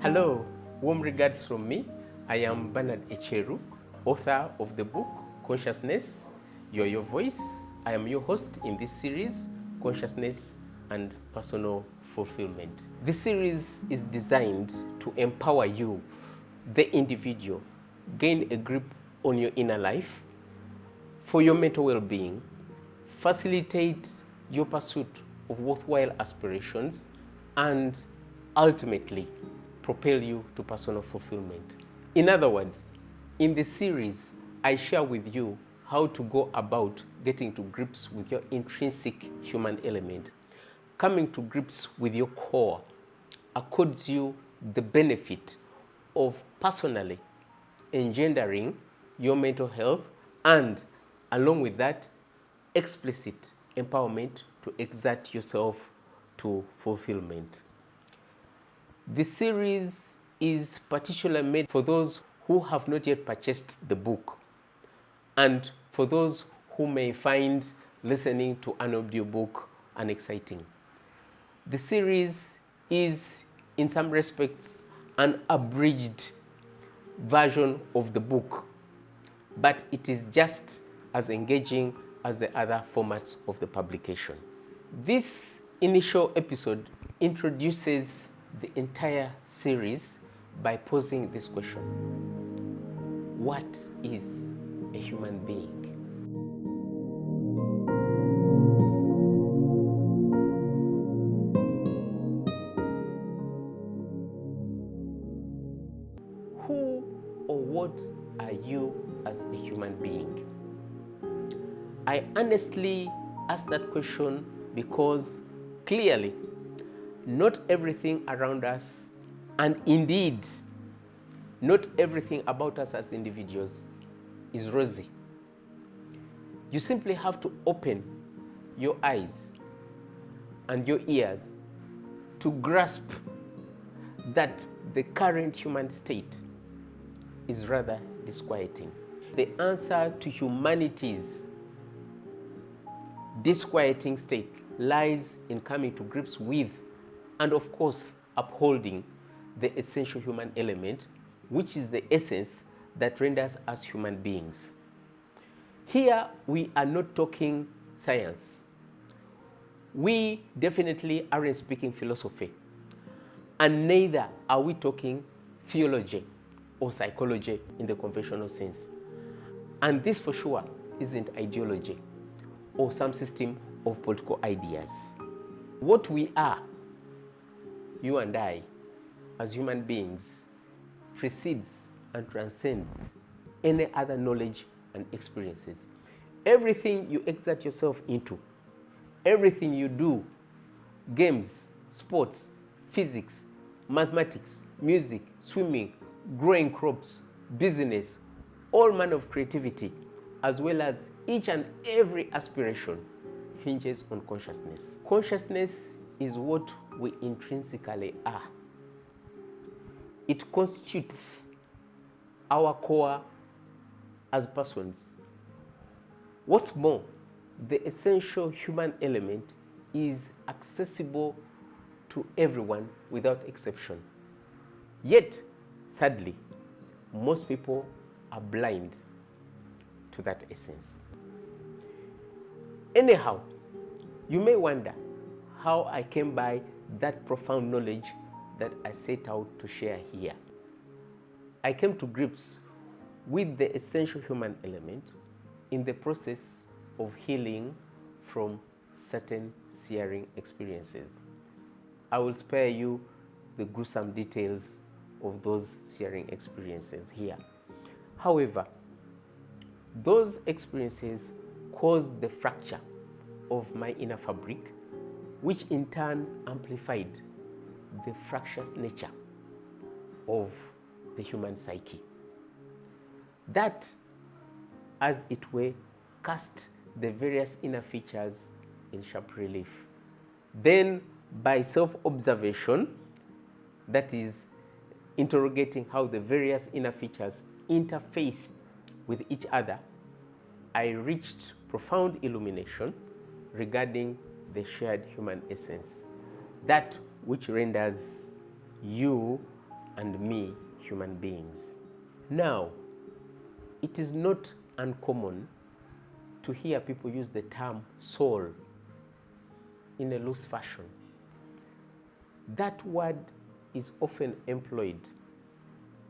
Hello, warm regards from me. I am Bernard Echeru, author of the book Consciousness, You're Your Voice. I am your host in this series, Consciousness and Personal Fulfillment. This series is designed to empower you, the individual, gain a grip on your inner life, for your mental well-being, facilitate your pursuit of worthwhile aspirations, and ultimately propel you to personal fulfillment. In other words, in this series, I share with you how to go about getting to grips with your intrinsic human element. Coming to grips with your core accords you the benefit of personally engendering your mental health and, along with that, explicit empowerment to exert yourself to fulfillment. This series is particularly made for those who have not yet purchased the book and for those who may find listening to an audiobook unexciting. The series is, in some respects, an abridged version of the book, but it is just as engaging as the other formats of the publication. This initial episode introduces the entire series by posing this question: what is a human being? Who or what are you as a human being? I honestly ask that question because clearly not everything around us, and indeed not everything about us as individuals, is rosy. You simply have to open your eyes and your ears to grasp that the current human state is rather disquieting. The answer to humanity's disquieting state lies in coming to grips with and, of course, upholding the essential human element, which is the essence that renders us human beings. Here, we are not talking science. We definitely aren't speaking philosophy. And neither are we talking theology or psychology in the conventional sense. And this, for sure, isn't ideology or some system of political ideas. What we are, you and I, as human beings, precedes and transcends any other knowledge and experiences. Everything you exert yourself into, everything you do, games, sports, physics, mathematics, music, swimming, growing crops, business, all manner of creativity, as well as each and every aspiration, hinges on consciousness. Consciousness is what we intrinsically are. It constitutes our core as persons. What's more, the essential human element is accessible to everyone without exception. Yet, sadly, most people are blind to that essence. Anyhow, you may wonder how I came by that profound knowledge that I set out to share here. I came to grips with the essential human element in the process of healing from certain searing experiences. I will spare you the gruesome details of those searing experiences here. However, those experiences caused the fracture of my inner fabric, which in turn amplified the fractious nature of the human psyche. That, as it were, cast the various inner features in sharp relief. Then, by self-observation, that is, interrogating how the various inner features interface with each other, I reached profound illumination regarding the shared human essence, that which renders you and me, human beings. Now, it is not uncommon to hear people use the term soul in a loose fashion. That word is often employed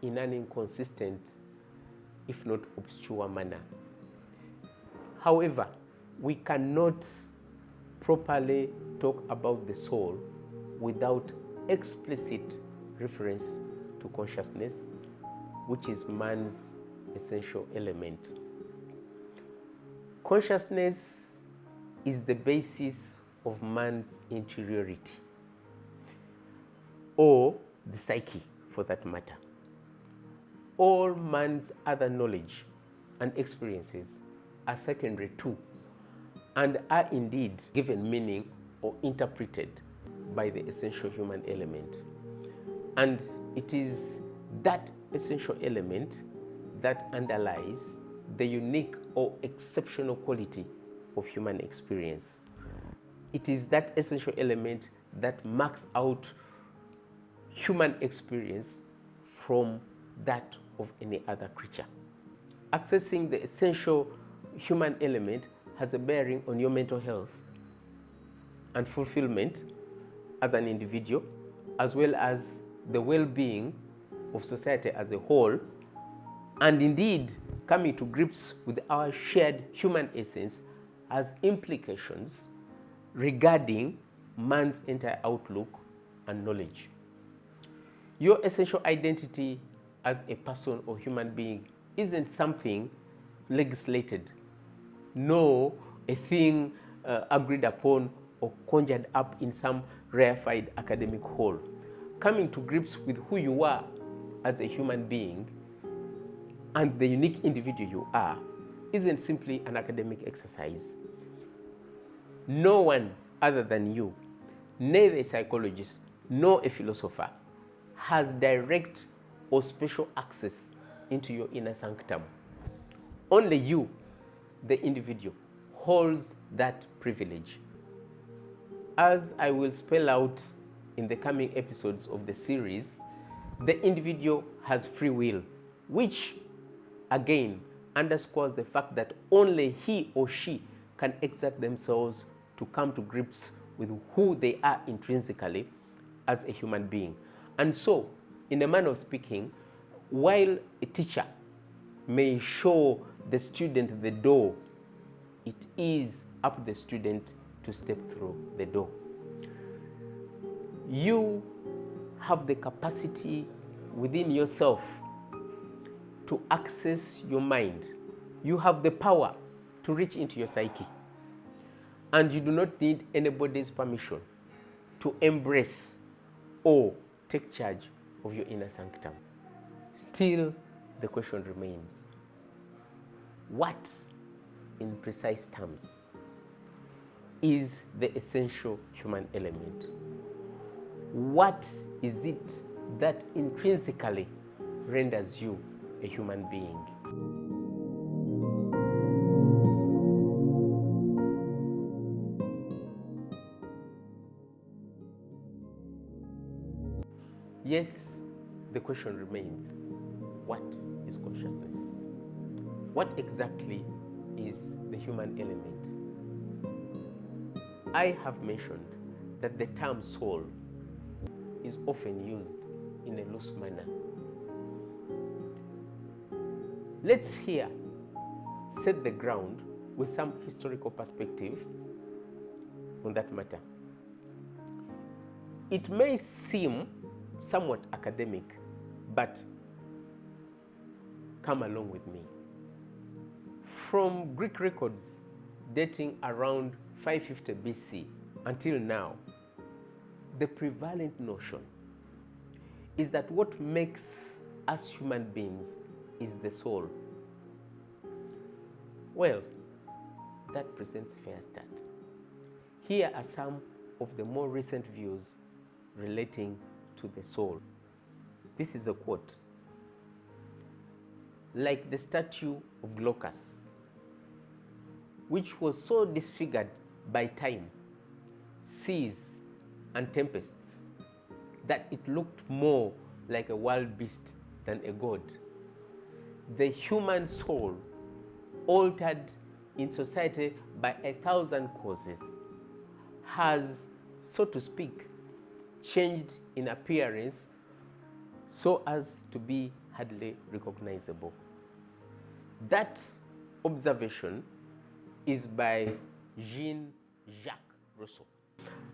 in an inconsistent, if not obscure manner. However, we cannot properly talk about the soul without explicit reference to consciousness, which is man's essential element. Consciousness is the basis of man's interiority, or the psyche for that matter. All man's other knowledge and experiences are secondary to and are indeed given meaning or interpreted by the essential human element. And it is that essential element that underlies the unique or exceptional quality of human experience. It is that essential element that marks out human experience from that of any other creature. Accessing the essential human element has a bearing on your mental health and fulfillment as an individual, as well as the well-being of society as a whole, and indeed coming to grips with our shared human essence has implications regarding man's entire outlook and knowledge. Your essential identity as a person or human being isn't something legislated, nor a thing agreed upon or conjured up in some rarefied academic hall. Coming to grips with who you are as a human being and the unique individual you are isn't simply an academic exercise. No one other than you, neither a psychologist nor a philosopher, has direct or special access into your inner sanctum. Only you, the individual, holds that privilege. As I will spell out in the coming episodes of the series, the individual has free will, which again underscores the fact that only he or she can exert themselves to come to grips with who they are intrinsically as a human being. And so, in a manner of speaking, while a teacher may show the student the door, it is up to the student to step through the door. You have the capacity within yourself to access your mind. You have the power to reach into your psyche. And you do not need anybody's permission to embrace or take charge of your inner sanctum. Still, the question remains, what, in precise terms, is the essential human element? What is it that intrinsically renders you a human being? Yes, the question remains, what is consciousness? What exactly is the human element? I have mentioned that the term soul is often used in a loose manner. Let's here set the ground with some historical perspective on that matter. It may seem somewhat academic, but come along with me. From Greek records dating around 550 BC until now, the prevalent notion is that what makes us human beings is the soul. Well, that presents a fair start. Here are some of the more recent views relating to the soul. This is a quote. Like the statue of Glaucus, which was so disfigured by time, seas, and tempests that it looked more like a wild beast than a god. The human soul, altered in society by 1,000 causes, has, so to speak, changed in appearance so as to be hardly recognizable. That observation is by Jean-Jacques Rousseau.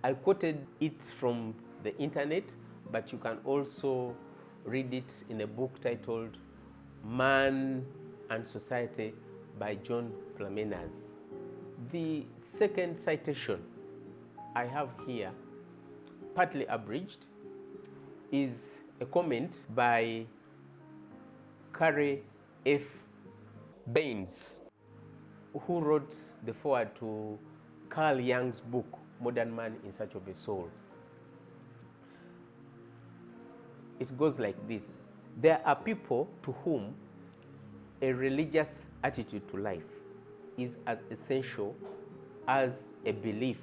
I quoted it from the internet, but you can also read it in a book titled Man and Society by John Plamenas. The second citation I have here, partly abridged, is a comment by Carrie F. Baines, who wrote the foreword to Carl Jung's book, Modern Man in Search of a Soul. It goes like this: there are people to whom a religious attitude to life is as essential as a belief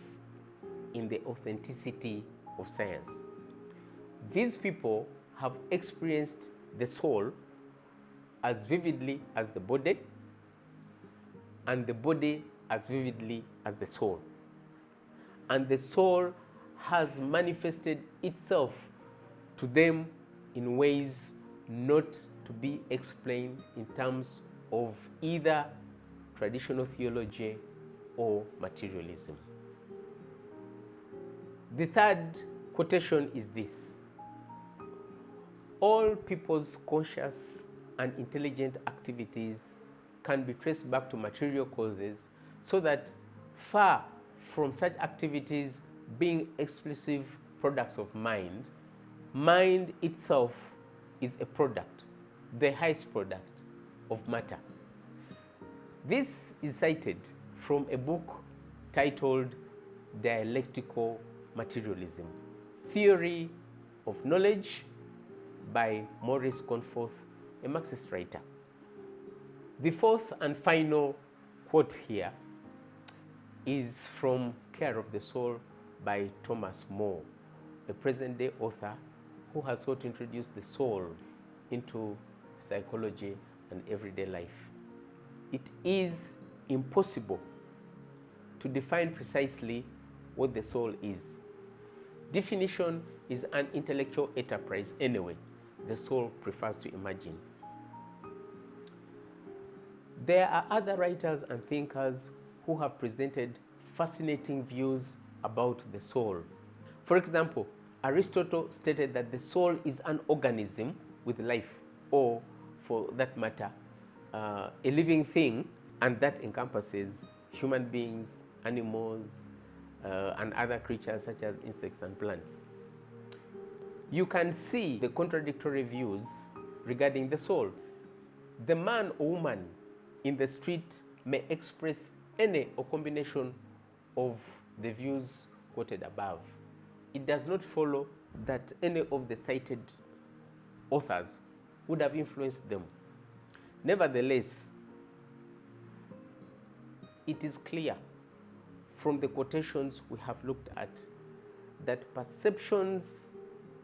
in the authenticity of science. These people have experienced the soul as vividly as the body, and the body as vividly as the soul. And the soul has manifested itself to them in ways not to be explained in terms of either traditional theology or materialism. The third quotation is this: all people's conscious and intelligent activities can be traced back to material causes, so that far from such activities being exclusive products of mind, mind itself is a product, the highest product of matter. This is cited from a book titled Dialectical Materialism, Theory of Knowledge by Maurice Conforth, a Marxist writer. The fourth and final quote here is from Care of the Soul by Thomas More, a present-day author who has sought to introduce the soul into psychology and everyday life. It is impossible to define precisely what the soul is. Definition is an intellectual enterprise anyway. The soul prefers to imagine. There are other writers and thinkers who have presented fascinating views about the soul. For example, Aristotle stated that the soul is an organism with life, or for that matter, a living thing, and that encompasses human beings, animals, and other creatures such as insects and plants. You can see the contradictory views regarding the soul. The man or woman in the street may express any or combination of the views quoted above. It does not follow that any of the cited authors would have influenced them. Nevertheless, it is clear from the quotations we have looked at that perceptions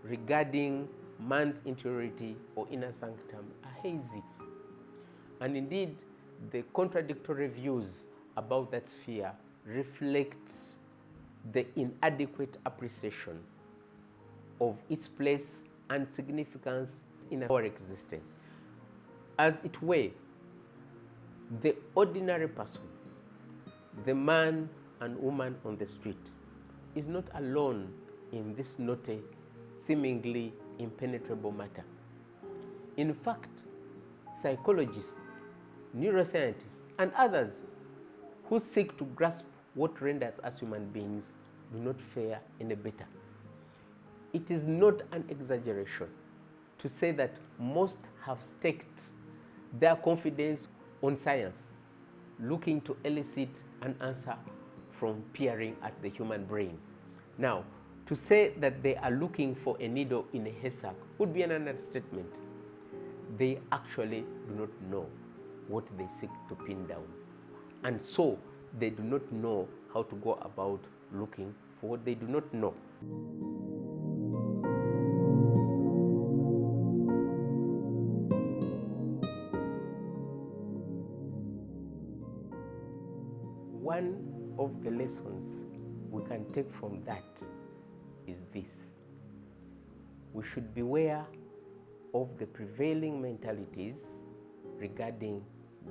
regarding man's interiority or inner sanctum are hazy. And indeed, the contradictory views about that sphere reflect the inadequate appreciation of its place and significance in our existence. As it were, the ordinary person, the man and woman on the street, is not alone in this knotty, seemingly impenetrable matter. In fact, psychologists, neuroscientists, and others who seek to grasp what renders us human beings do not fare any better. It is not an exaggeration to say that most have staked their confidence on science, looking to elicit an answer from peering at the human brain. Now, to say that they are looking for a needle in a haystack would be an understatement. They actually do not know what they seek to pin down. And so, they do not know how to go about looking for what they do not know. one of the lessons we can take from that is this: we should beware of the prevailing mentalities regarding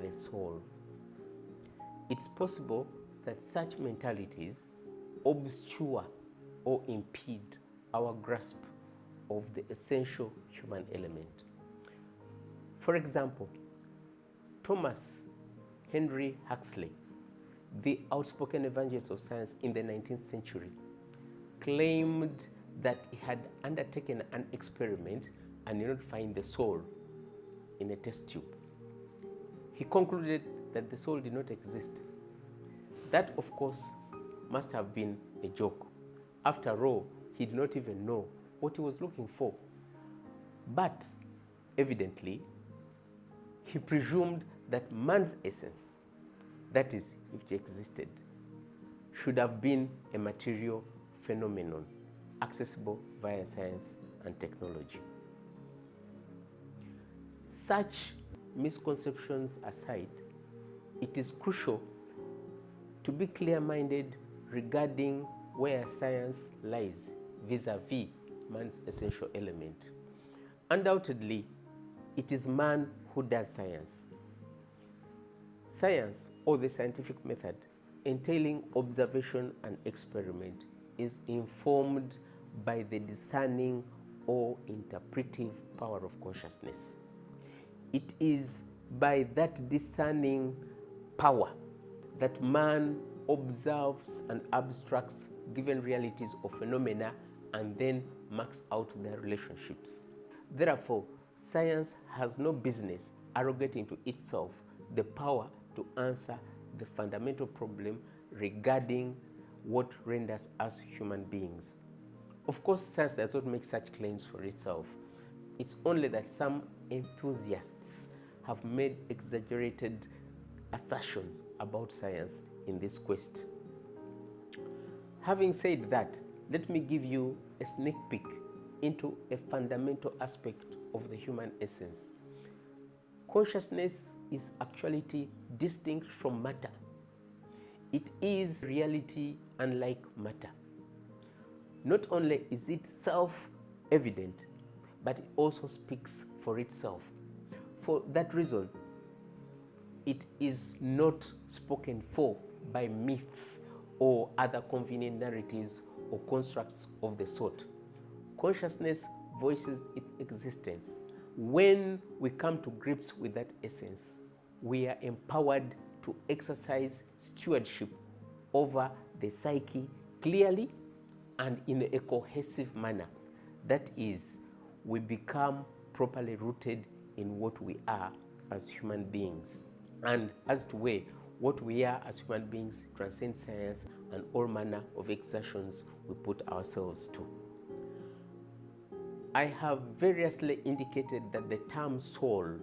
the soul. It's possible that such mentalities obscure or impede our grasp of the essential human element. For example, Thomas Henry Huxley, the outspoken evangelist of science in the 19th century, claimed that he had undertaken an experiment and did not find the soul in a test tube. He concluded that the soul did not exist. That, of course, must have been a joke. After all, he did not even know what he was looking for. But evidently, he presumed that man's essence, that is, if it existed, should have been a material phenomenon accessible via science and technology. Such misconceptions aside, it is crucial to be clear-minded regarding where science lies vis-a-vis man's essential element. Undoubtedly, it is man who does science. Science, or the scientific method, entailing observation and experiment, is informed by the discerning or interpretive power of consciousness. It is by that discerning power that man observes and abstracts given realities or phenomena and then marks out their relationships. Therefore, science has no business arrogating to itself the power to answer the fundamental problem regarding what renders us human beings. Of course, science does not make such claims for itself. It's only that some enthusiasts have made exaggerated assertions about science in this quest. Having said that, let me give you a sneak peek into a fundamental aspect of the human essence. Consciousness is actuality distinct from matter. It is reality unlike matter. Not only is it self-evident, but it also speaks for itself. For that reason, it is not spoken for by myths or other convenient narratives or constructs of the sort. Consciousness voices its existence. When we come to grips with that essence, we are empowered to exercise stewardship over the psyche clearly and in a cohesive manner. That is, we become properly rooted in what we are as human beings. And as to where what we are as human beings transcends science and all manner of exertions we put ourselves to. I have variously indicated that the term soul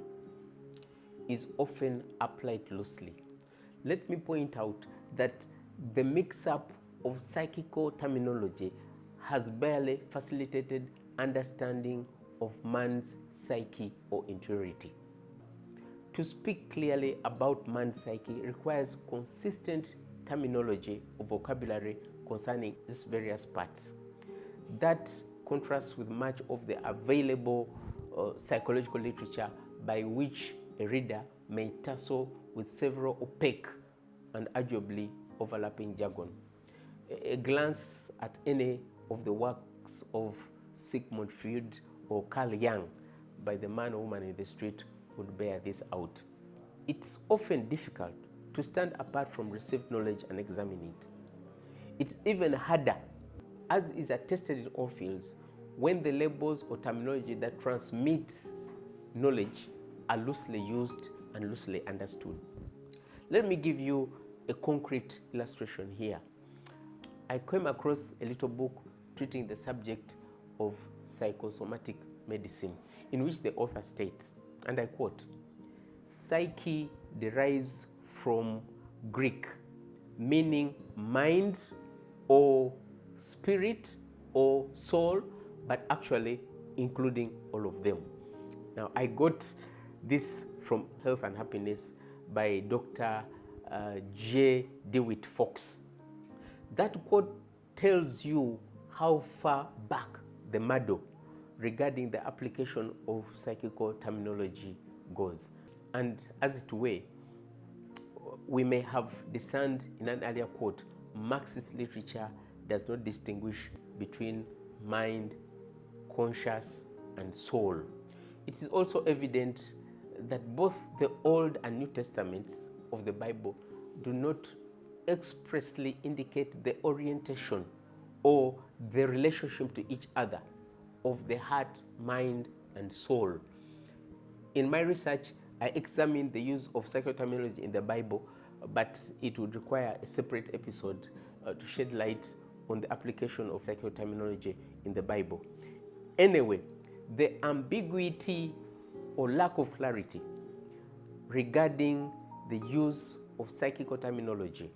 is often applied loosely. Let me point out that the mix-up of psychical terminology has barely facilitated understanding of man's psyche or interiority. To speak clearly about man's psyche requires consistent terminology or vocabulary concerning its various parts. That contrasts with much of the available psychological literature by which a reader may tussle with several opaque and arguably overlapping jargon. A glance at any of the works of Sigmund Freud or Carl Jung by the man or woman in the street would bear this out. It's often difficult to stand apart from received knowledge and examine it. It's even harder, as is attested in all fields, when the labels or terminology that transmits knowledge are loosely used and loosely understood. Let me give you a concrete illustration here. I came across a little book treating the subject of psychosomatic medicine, in which the author states, and I quote, "Psyche derives from Greek, meaning mind or spirit or soul, but actually including all of them." Now, I got this from Health and Happiness by Dr. J. DeWitt Fox. That quote tells you how far back the muddle regarding the application of psychical terminology goes. And as it were, we may have discerned in an earlier quote, Marxist literature does not distinguish between mind, conscious, and soul. It is also evident that both the Old and New Testaments of the Bible do not expressly indicate the orientation or the relationship to each other of the heart, mind, and soul. In my research, I examined the use of psychoterminology in the Bible, but it would require a separate episode to shed light on the application of psychoterminology in the Bible. Anyway, the ambiguity or lack of clarity regarding the use of psychical terminology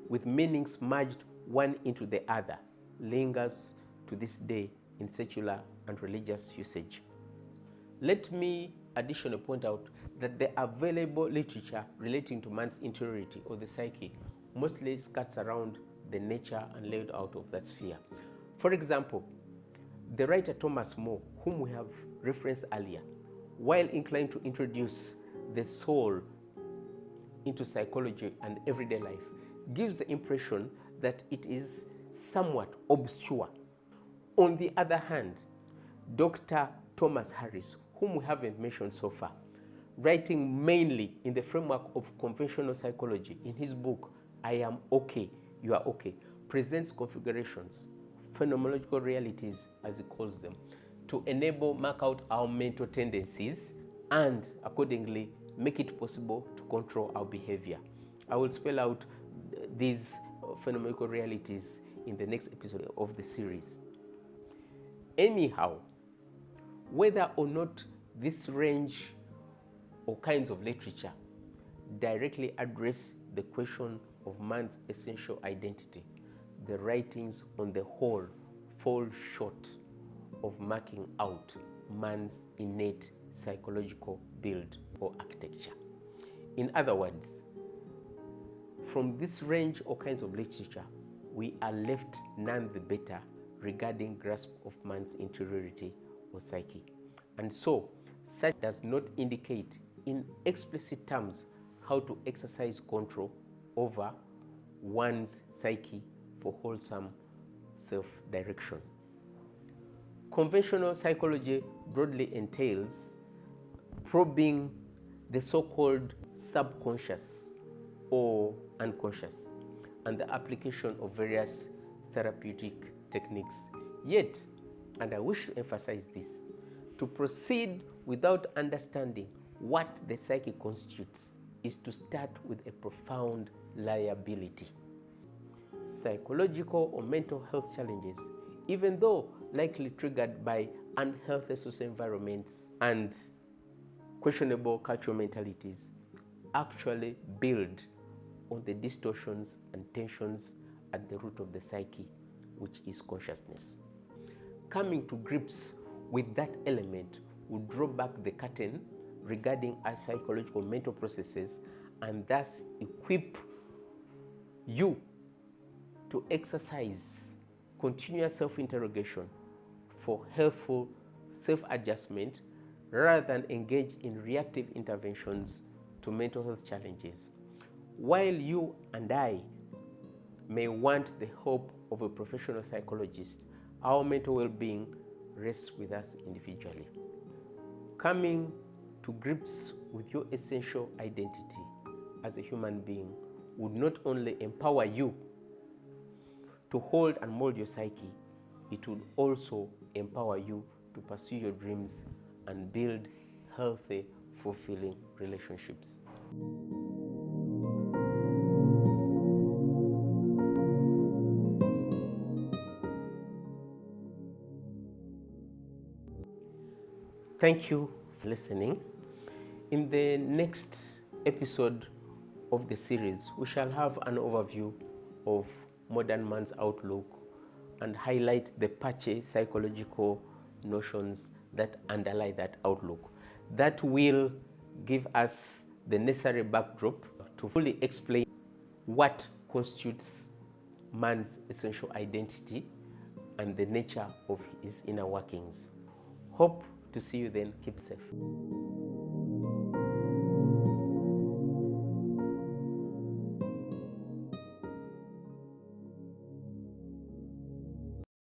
with meanings merged one into the other lingers to this day in secular and religious usage. Let me additionally point out that the available literature relating to man's interiority or the psyche mostly skirts around the nature and layout of that sphere. For example, the writer Thomas More, whom we have referenced earlier, while inclined to introduce the soul into psychology and everyday life, gives the impression that it is somewhat obscure. On the other hand, Dr. Thomas Harris, whom we haven't mentioned so far, writing mainly in the framework of conventional psychology, in his book, I Am Okay, You Are Okay, presents configurations, phenomenological realities, as he calls them, to enable mark out our mental tendencies and accordingly make it possible to control our behavior. I will spell out these phenomenological realities in the next episode of the series. Anyhow, whether or not this range or kinds of literature directly address the question of man's essential identity, the writings on the whole fall short of marking out man's innate psychological build or architecture. In other words, from this range or kinds of literature, we are left none the better regarding grasp of man's interiority or psyche. And so, such does not indicate in explicit terms how to exercise control over one's psyche for wholesome self-direction. Conventional psychology broadly entails probing the so-called subconscious or unconscious and the application of various therapeutic techniques. Yet, and I wish to emphasize this, to proceed without understanding what the psyche constitutes is to start with a profound liability. Psychological or mental health challenges, even though likely triggered by unhealthy social environments and questionable cultural mentalities, actually build on the distortions and tensions at the root of the psyche, which is consciousness. Coming to grips with that element would draw back the curtain regarding our psychological mental processes and thus equip you to exercise continuous self-interrogation for helpful self-adjustment rather than engage in reactive interventions to mental health challenges. While you and I may want the help of a professional psychologist, our mental well-being rests with us individually. Coming to grips with your essential identity as a human being would not only empower you to hold and mold your psyche, it would also empower you to pursue your dreams and build healthy, fulfilling relationships. Thank you for listening. In the next episode of the series, we shall have an overview of modern man's outlook and highlight the patchy psychological notions that underlie that outlook. That will give us the necessary backdrop to to fully explain what constitutes man's essential identity and the nature of his inner workings. Hope to see you then. Keep safe.